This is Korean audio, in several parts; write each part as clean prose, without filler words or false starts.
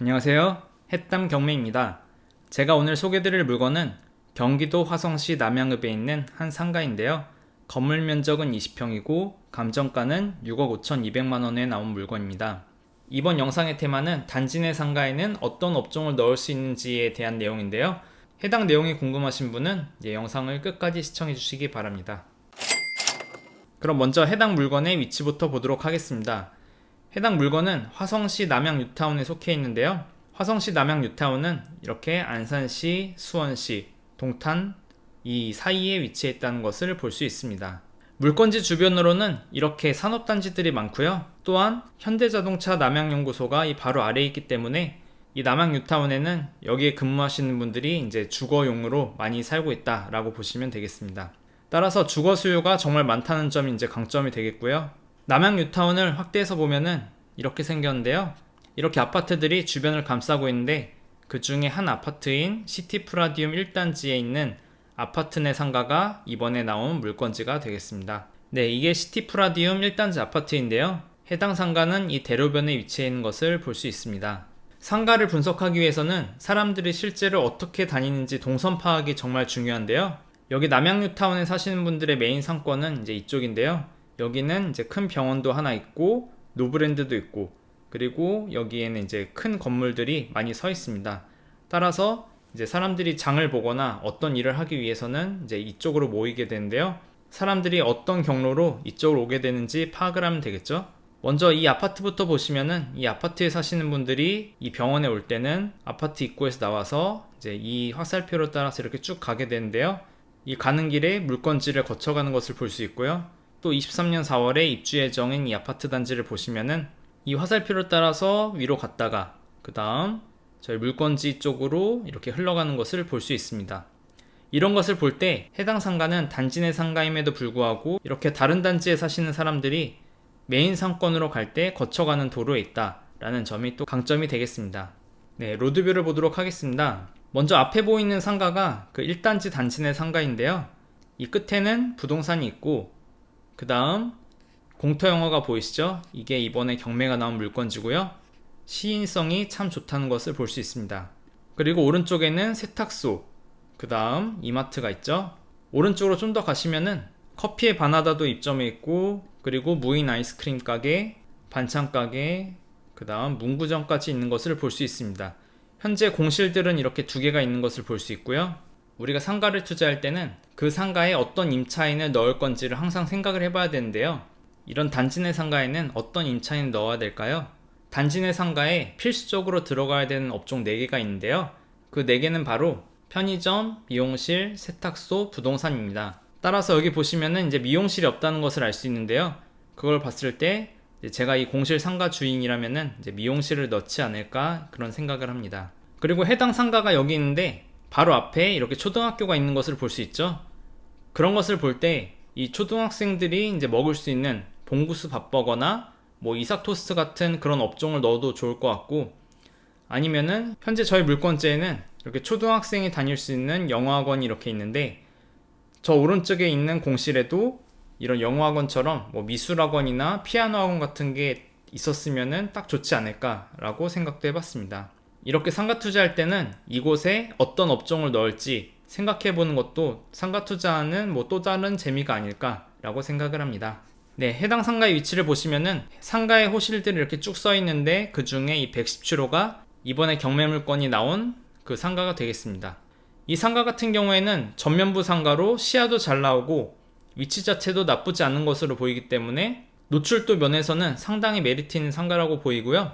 안녕하세요. 햇담 경매입니다. 제가 오늘 소개드릴 물건은 경기도 화성시 남양읍에 있는 한 상가인데요. 건물 면적은 20평이고 감정가는 6억 5,200만원에 나온 물건입니다. 이번 영상의 테마는 단지 내 상가에는 어떤 업종을 넣을 수 있는지에 대한 내용인데요. 해당 내용이 궁금하신 분은 영상을 끝까지 시청해 주시기 바랍니다. 그럼 먼저 해당 물건의 위치부터 보도록 하겠습니다. 해당 물건은 화성시 남양 뉴타운에 속해 있는데요. 화성시 남양 뉴타운은 이렇게 안산시, 수원시, 동탄 이 사이에 위치해 있다는 것을 볼 수 있습니다. 물건지 주변으로는 이렇게 산업단지들이 많고요. 또한 현대자동차 남양연구소가 이 바로 아래에 있기 때문에 이 남양 뉴타운에는 여기에 근무하시는 분들이 이제 주거용으로 많이 살고 있다라고 보시면 되겠습니다. 따라서 주거 수요가 정말 많다는 점이 이제 강점이 되겠고요. 남양 뉴타운을 확대해서 보면은 이렇게 생겼는데요. 이렇게 아파트들이 주변을 감싸고 있는데 그 중에 한 아파트인 시티프라디움 1단지에 있는 아파트 내 상가가 이번에 나온 물건지가 되겠습니다. 네, 이게 시티프라디움 1단지 아파트인데요. 해당 상가는 이 대로변에 위치해 있는 것을 볼 수 있습니다. 상가를 분석하기 위해서는 사람들이 실제로 어떻게 다니는지 동선 파악이 정말 중요한데요. 여기 남양 뉴타운에 사시는 분들의 메인 상권은 이제 이쪽인데요. 여기는 이제 큰 병원도 하나 있고 노브랜드도 있고 그리고 여기에는 이제 큰 건물들이 많이 서 있습니다. 따라서 이제 사람들이 장을 보거나 어떤 일을 하기 위해서는 이제 이쪽으로 모이게 되는데요. 사람들이 어떤 경로로 이쪽으로 오게 되는지 파악을 하면 되겠죠. 먼저 이 아파트부터 보시면은 이 아파트에 사시는 분들이 이 병원에 올 때는 아파트 입구에서 나와서 이제 이 화살표로 따라서 이렇게 쭉 가게 되는데요. 이 가는 길에 물건지를 거쳐가는 것을 볼 수 있고요. 또 23년 4월에 입주 예정인 이 아파트 단지를 보시면은 이 화살표를 따라서 위로 갔다가 그 다음 저희 물건지 쪽으로 이렇게 흘러가는 것을 볼 수 있습니다. 이런 것을 볼 때 해당 상가는 단지 내 상가임에도 불구하고 이렇게 다른 단지에 사시는 사람들이 메인 상권으로 갈 때 거쳐가는 도로에 있다라는 점이 또 강점이 되겠습니다. 네, 로드뷰를 보도록 하겠습니다. 먼저 앞에 보이는 상가가 그 1단지 단지 내 상가인데요. 이 끝에는 부동산이 있고 그 다음 공터영화가 보이시죠? 이게 이번에 경매가 나온 물건지고요. 시인성이 참 좋다는 것을 볼 수 있습니다. 그리고 오른쪽에는 세탁소, 그 다음 이마트가 있죠. 오른쪽으로 좀 더 가시면은 커피의 바나다도 입점해 있고 그리고 무인 아이스크림 가게, 반찬 가게, 그 다음 문구점까지 있는 것을 볼 수 있습니다. 현재 공실들은 이렇게 두 개가 있는 것을 볼 수 있고요. 우리가 상가를 투자할 때는 그 상가에 어떤 임차인을 넣을 건지를 항상 생각을 해봐야 되는데요. 이런 단지 내 상가에는 어떤 임차인을 넣어야 될까요? 단지 내 상가에 필수적으로 들어가야 되는 업종 4개가 있는데요. 그 4개는 바로 편의점, 미용실, 세탁소, 부동산입니다. 따라서 여기 보시면은 이제 미용실이 없다는 것을 알 수 있는데요. 그걸 봤을 때 제가 이 공실 상가 주인이라면은 이제 미용실을 넣지 않을까 그런 생각을 합니다. 그리고 해당 상가가 여기 있는데 바로 앞에 이렇게 초등학교가 있는 것을 볼 수 있죠. 그런 것을 볼 때 이 초등학생들이 이제 먹을 수 있는 봉구수 밥버거나 뭐 이삭 토스트 같은 그런 업종을 넣어도 좋을 것 같고, 아니면은 현재 저희 물건지에는 이렇게 초등학생이 다닐 수 있는 영어학원이 이렇게 있는데 저 오른쪽에 있는 공실에도 이런 영어학원처럼 뭐 미술학원이나 피아노학원 같은 게 있었으면은 딱 좋지 않을까라고 생각도 해봤습니다. 이렇게 상가 투자할 때는 이곳에 어떤 업종을 넣을지 생각해보는 것도 상가 투자하는 뭐 또 다른 재미가 아닐까라고 생각을 합니다. 네, 해당 상가의 위치를 보시면은 상가의 호실들이 이렇게 쭉 써 있는데 그 중에 이 117호가 이번에 경매 물건이 나온 그 상가가 되겠습니다. 이 상가 같은 경우에는 전면부 상가로 시야도 잘 나오고 위치 자체도 나쁘지 않은 것으로 보이기 때문에 노출도 면에서는 상당히 메리트 있는 상가라고 보이고요.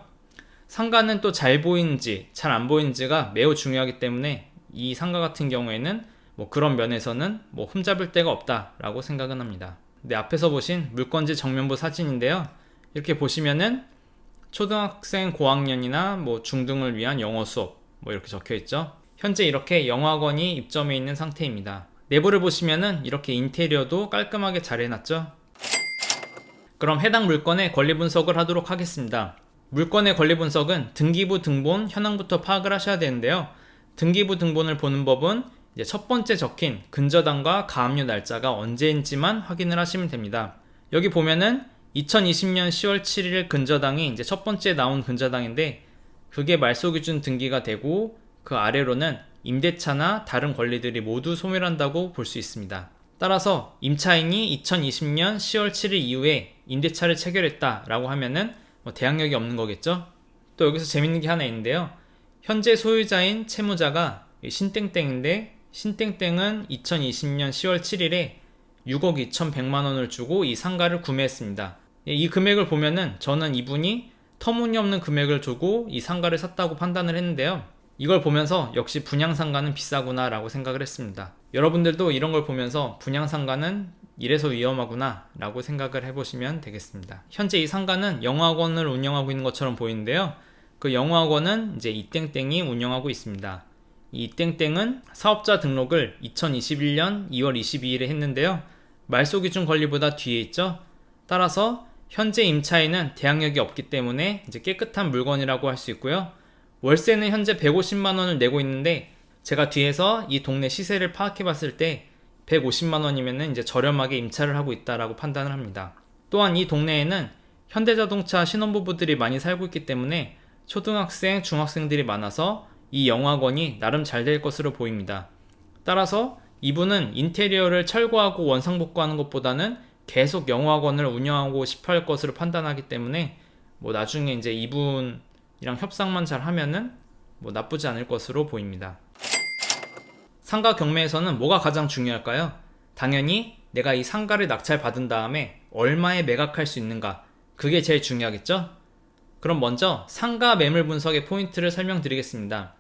상가는 또 잘 보이는지 잘 안 보이는지가 매우 중요하기 때문에 이 상가 같은 경우에는 뭐 그런 면에서는 뭐 흠잡을 데가 없다라고 생각은 합니다. 네, 앞에서 보신 물건지 정면부 사진인데요. 이렇게 보시면은 초등학생 고학년이나 뭐 중등을 위한 영어 수업 뭐 이렇게 적혀 있죠. 현재 이렇게 영어학원이 입점해 있는 상태입니다. 내부를 보시면은 이렇게 인테리어도 깔끔하게 잘 해놨죠. 그럼 해당 물건의 권리 분석을 하도록 하겠습니다. 물건의 권리 분석은 등기부 등본 현황부터 파악을 하셔야 되는데요. 등기부 등본을 보는 법은 이제 첫 번째 적힌 근저당과 가압류 날짜가 언제인지만 확인을 하시면 됩니다. 여기 보면은 2020년 10월 7일 근저당이 이제 첫 번째 나온 근저당인데 그게 말소기준 등기가 되고 그 아래로는 임대차나 다른 권리들이 모두 소멸한다고 볼 수 있습니다. 따라서 임차인이 2020년 10월 7일 이후에 임대차를 체결했다라고 하면은 대항력이 없는 거겠죠? 또 여기서 재밌는 게 하나 있는데요. 현재 소유자인 채무자가 신땡땡인데 신땡땡은 2020년 10월 7일에 6억 2,100만 원을 주고 이 상가를 구매했습니다. 이 금액을 보면은 저는 이분이 터무니없는 금액을 주고 이 상가를 샀다고 판단을 했는데요. 이걸 보면서 역시 분양상가는 비싸구나 라고 생각을 했습니다. 여러분들도 이런 걸 보면서 분양상가는 이래서 위험하구나 라고 생각을 해보시면 되겠습니다. 현재 이 상가는 영어학원을 운영하고 있는 것처럼 보이는데요. 그 영어학원은 이제 이땡땡이 운영하고 있습니다. 이 이땡땡은 사업자 등록을 2021년 2월 22일에 했는데요. 말소기준 권리보다 뒤에 있죠. 따라서 현재 임차인은 대항력이 없기 때문에 이제 깨끗한 물건이라고 할 수 있고요. 월세는 현재 150만 원을 내고 있는데 제가 뒤에서 이 동네 시세를 파악해 봤을 때 150만 원이면 이제 저렴하게 임차를 하고 있다라고 판단을 합니다. 또한 이 동네에는 현대자동차 신혼부부들이 많이 살고 있기 때문에 초등학생, 중학생들이 많아서 이 영어학원이 나름 잘 될 것으로 보입니다. 따라서 이분은 인테리어를 철거하고 원상복구하는 것보다는 계속 영어학원을 운영하고 싶어 할 것으로 판단하기 때문에 나중에 이제 이분이랑 협상만 잘 하면은 나쁘지 않을 것으로 보입니다. 상가 경매에서는 뭐가 가장 중요할까요? 당연히 내가 이 상가를 낙찰받은 다음에 얼마에 매각할 수 있는가, 그게 제일 중요하겠죠? 그럼 먼저 상가 매물 분석의 포인트를 설명드리겠습니다.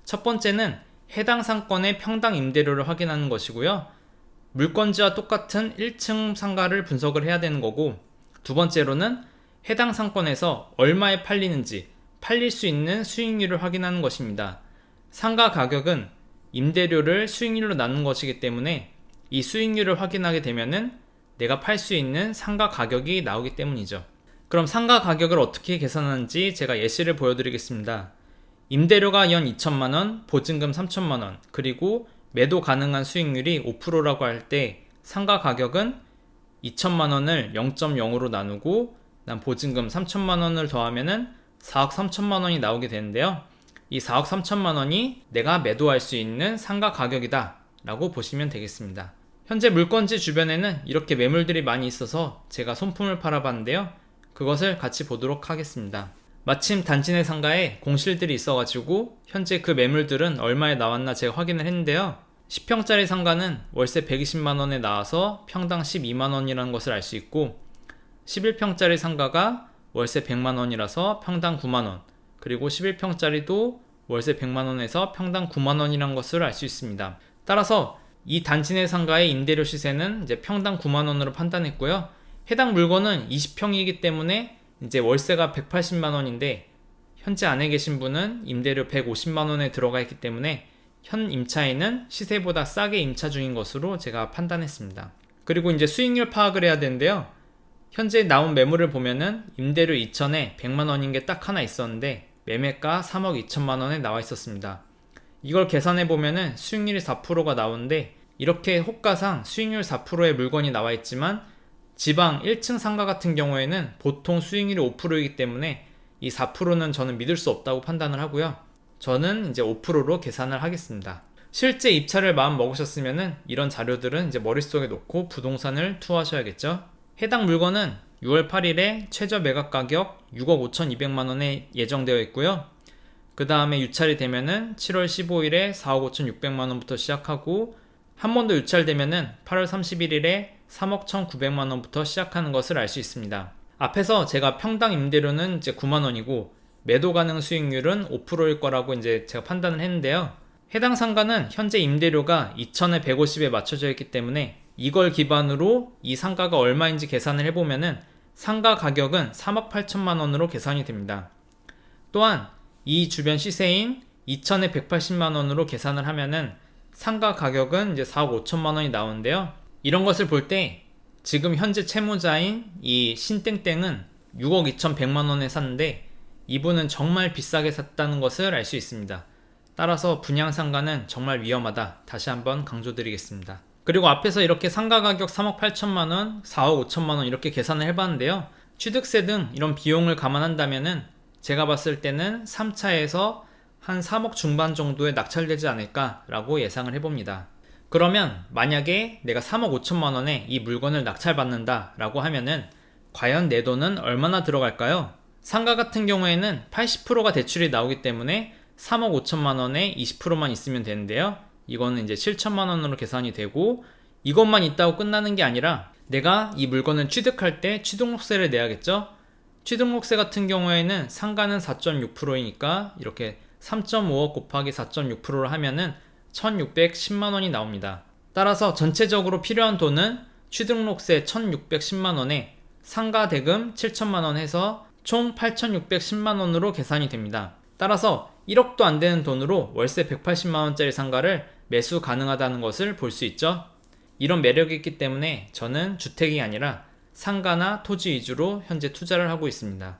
첫 번째는 해당 상권의 평당 임대료를 확인하는 것이고요. 물건지와 똑같은 1층 상가를 분석을 해야 되는 거고, 두 번째로는 해당 상권에서 얼마에 팔리는지, 팔릴 수 있는 수익률을 확인하는 것입니다. 상가 가격은 임대료를 수익률로 나눈 것이기 때문에 이 수익률을 확인하게 되면은 내가 팔 수 있는 상가 가격이 나오기 때문이죠. 그럼 상가 가격을 어떻게 계산하는지 제가 예시를 보여드리겠습니다. 임대료가 연 2천만원, 보증금 3천만원, 그리고 매도 가능한 수익률이 5%라고 할 때 상가 가격은 2천만원을 0.0으로 나누고 난 보증금 3천만원을 더하면은 4억 3천만원이 나오게 되는데요. 이 4억 3천만원이 내가 매도할 수 있는 상가 가격이다 라고 보시면 되겠습니다. 현재 물건지 주변에는 이렇게 매물들이 많이 있어서 제가 손품을 팔아봤는데요. 그것을 같이 보도록 하겠습니다. 마침 단지 내 상가에 공실들이 있어가지고 현재 그 매물들은 얼마에 나왔나 제가 확인을 했는데요. 10평짜리 상가는 월세 120만원에 나와서 평당 12만원이라는 것을 알 수 있고, 11평짜리 상가가 월세 100만원이라서 평당 9만원, 그리고 11평짜리도 월세 100만원에서 평당 9만원이라는 것을 알 수 있습니다. 따라서 이 단지 내 상가의 임대료 시세는 이제 평당 9만원으로 판단했고요. 해당 물건은 20평이기 때문에 이제 월세가 180만원인데 현재 안에 계신 분은 임대료 150만원에 들어가 있기 때문에 현 임차인은 시세보다 싸게 임차 중인 것으로 제가 판단했습니다. 그리고 이제 수익률 파악을 해야 되는데요. 현재 나온 매물을 보면은 임대료 2천에 100만원인 게 딱 하나 있었는데 매매가 3억 2천만원에 나와 있었습니다. 이걸 계산해 보면은 수익률이 4%가 나오는데, 이렇게 호가상 수익률 4%의 물건이 나와 있지만 지방 1층 상가 같은 경우에는 보통 수익률이 5%이기 때문에 이 4%는 저는 믿을 수 없다고 판단을 하고요. 저는 이제 5%로 계산을 하겠습니다. 실제 입찰을 마음 먹으셨으면은 이런 자료들은 이제 머릿속에 놓고 부동산을 투하하셔야겠죠. 해당 물건은 6월 8일에 최저 매각 가격 6억 5,200만원에 예정되어 있고요. 그 다음에 유찰이 되면은 7월 15일에 4억 5,600만원부터 시작하고, 한 번 더 유찰되면은 8월 31일에 3억 1,900만원부터 시작하는 것을 알 수 있습니다. 앞에서 제가 평당 임대료는 이제 9만원이고 매도 가능 수익률은 5%일 거라고 이제 제가 판단을 했는데요. 해당 상가는 현재 임대료가 2천에 150에 맞춰져 있기 때문에 이걸 기반으로 이 상가가 얼마인지 계산을 해보면은 상가 가격은 3억 8천만원으로 계산이 됩니다. 또한 이 주변 시세인 2천에 180만원으로 계산을 하면은 상가 가격은 이제 4억 5천만원이 나오는데요. 이런 것을 볼 때 지금 현재 채무자인 이 신땡땡은 6억 2,100만원에 샀는데 이분은 정말 비싸게 샀다는 것을 알 수 있습니다. 따라서 분양상가는 정말 위험하다, 다시 한번 강조드리겠습니다. 그리고 앞에서 이렇게 상가 가격 3억 8천만원, 4억 5천만원 이렇게 계산을 해봤는데요. 취득세 등 이런 비용을 감안한다면은 제가 봤을 때는 3차에서 한 3억 중반 정도에 낙찰되지 않을까라고 예상을 해봅니다. 그러면 만약에 내가 3억 5천만 원에 이 물건을 낙찰받는다 라고 하면은 과연 내 돈은 얼마나 들어갈까요? 상가 같은 경우에는 80%가 대출이 나오기 때문에 3억 5천만 원에 20%만 있으면 되는데요. 이거는 이제 7천만 원으로 계산이 되고, 이것만 있다고 끝나는 게 아니라 내가 이 물건을 취득할 때 취등록세를 내야겠죠? 취등록세 같은 경우에는 상가는 4.6%이니까 이렇게 3.5억 곱하기 4.6%를 하면은 1610만 원이 나옵니다. 따라서 전체적으로 필요한 돈은 취등록세 1610만 원에 상가 대금 7천만 원 해서 총 8610만 원으로 계산이 됩니다. 따라서 1억도 안 되는 돈으로 월세 180만 원짜리 상가를 매수 가능하다는 것을 볼 수 있죠. 이런 매력이 있기 때문에 저는 주택이 아니라 상가나 토지 위주로 현재 투자를 하고 있습니다.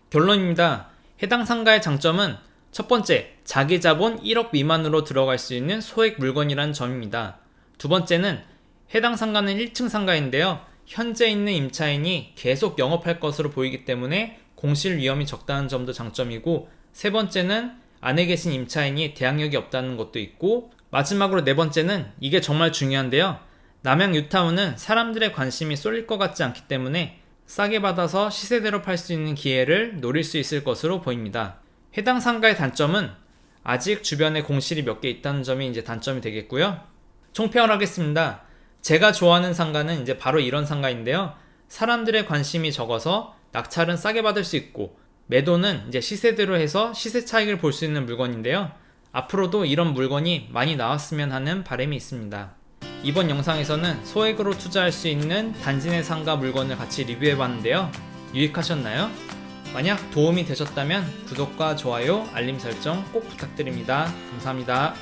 결론입니다. 해당 상가의 장점은 첫 번째, 자기 자본 1억 미만으로 들어갈 수 있는 소액 물건이라는 점입니다. 두 번째는 해당 상가는 1층 상가인데요. 현재 있는 임차인이 계속 영업할 것으로 보이기 때문에 공실 위험이 적다는 점도 장점이고, 세 번째는 안에 계신 임차인이 대항력이 없다는 것도 있고, 마지막으로 네 번째는 이게 정말 중요한데요. 남양 뉴타운은 사람들의 관심이 쏠릴 것 같지 않기 때문에 싸게 받아서 시세대로 팔 수 있는 기회를 노릴 수 있을 것으로 보입니다. 해당 상가의 단점은 아직 주변에 공실이 몇 개 있다는 점이 이제 단점이 되겠고요. 총평을 하겠습니다. 제가 좋아하는 상가는 이제 바로 이런 상가인데요. 사람들의 관심이 적어서 낙찰은 싸게 받을 수 있고, 매도는 이제 시세대로 해서 시세 차익을 볼 수 있는 물건인데요. 앞으로도 이런 물건이 많이 나왔으면 하는 바람이 있습니다. 이번 영상에서는 소액으로 투자할 수 있는 단지 내 상가 물건을 같이 리뷰해봤는데요. 유익하셨나요? 만약 도움이 되셨다면 구독과 좋아요, 알림 설정 꼭 부탁드립니다. 감사합니다.